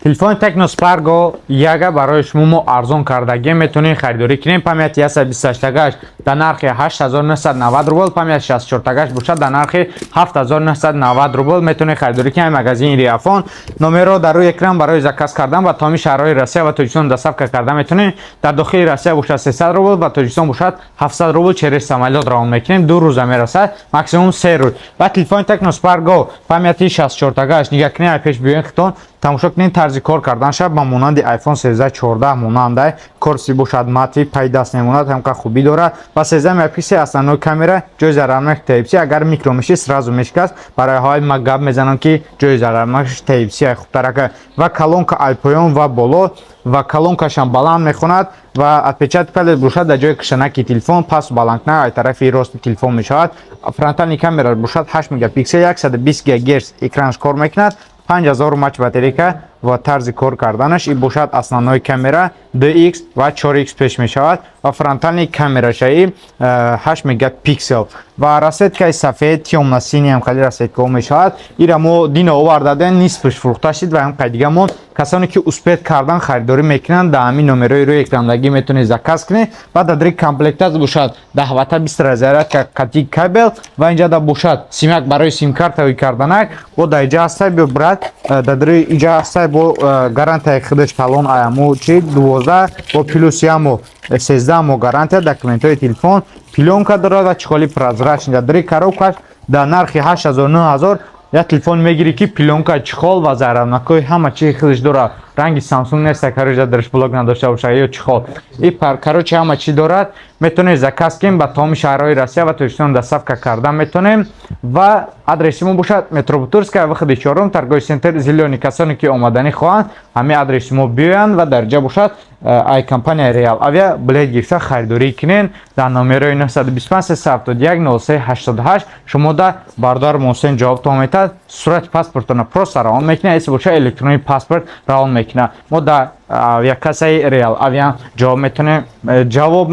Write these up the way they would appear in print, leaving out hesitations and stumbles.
Телефони Tecno Spargo 1 барои шумо арзон кардагӣ метавонед харидорӣ кунед. Памяти 128 дар нархи 8990 рубл, памяти 64 бошад дар нархи 7990 рубл метавонед харидорӣ кунед. Магазини Риафон номерро дар рӯи экран барои заказ кардан ба тамоми шаҳрҳои Россия ва Тоҷикистон доставка карда метавонед. Дар дохили Россия бошад 300 рубл, ба Тоҷикистон бошад 700 рубл через самолет равон мекунем. 2 рӯза мерасад, максимум 3 рӯз. Ва телефони Tecno Spargo памяти 64 нигаҳ кунед, пеш биёед хитон тамошо кунед тарзи кор карданша ба монанди iPhone 13 14 монандай корси бошад мати пайдаст немонад, ҳамка хубӣ дорад. Ва 13 мегапиксел основной камера, ҷои зарарнак Type-C, агар микро меши сразу мешикаст. Барои ҳои ма гап мезанам ки ҷои зарарнакш Type-C хубтарака ва колонка алпоён ва боло ва колонкашам баланд мехонад ва отпечаток палец бошад дар ҷои кушанаки телефон, пас баландна ай тарафи рости телефон мешавад. Фронтални камера бошад 8 мегапиксел, 120 ГГц экранш кор мекунад, 5000 мач батарейка ва тарзи кор карданаш ин бошад основной камера 2x ва 4x пеш мешавад ва фронтални камерашаи 8 мегапиксел ва расеткаи сафед тёмно-синий ҳам хеле расеткаҳо мешавад. ира мо дина овардадем нисфш фурӯхта шид ва ҳам дигар мо касоне ки успеҳ кардан харидорӣ мекунанд дар ҳамин номерои рӯи экрандагӣ метавонед заказ кунед. ва дар дори комплектация бошад 10 ватта 20 зарядка қатъи кабел ва инҷа да бошад симак барои симкартаи карданак бо дар инҷа ҳастай бо брат дар дори инҷа ҳастай бо гарантияи худаш талон аяму чи 12 бо плюс ямо 13 мо гарантия документҳои телефон пилёнка дорад ва чихоли прозрачный дар дори коробкаш дар нархи 8000 як телефон мегирӣ ки пилёнка чихол ва зарарнакҳои ҳама чизи худаш дорад. ранги Samsung нест короче дараш блок надошта бошад ё чихол и короче ҳама чи дорад. метавонед заказ кунед ба тамоми шаҳрҳои Россия ва Тоҷикистон доставка карда метавонем. ва адреси мо бошад метро Бутурская выходи 4 торговый центр Зелёный. касоне ки омаданӣ хоҳанд ҳамин адреси мо биёянд ва дар ҷа бошад ай компания Real Avia билет гирифта харидорӣ кунед дар номерои 925 371 0388 шумо да бардор Муҳсин ҷавобтон метад. сурати паспортона просто равон мекунед, если бошад электронии паспорт равон мекунад. мо да авиакассаи Real Avia ҷавоб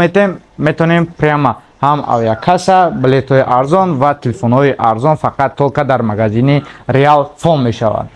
метавонем прямо ҳам авиакасса, билетҳои арзон ва телефонҳои арзон фақат толка дар магазини Real Phone мешавад.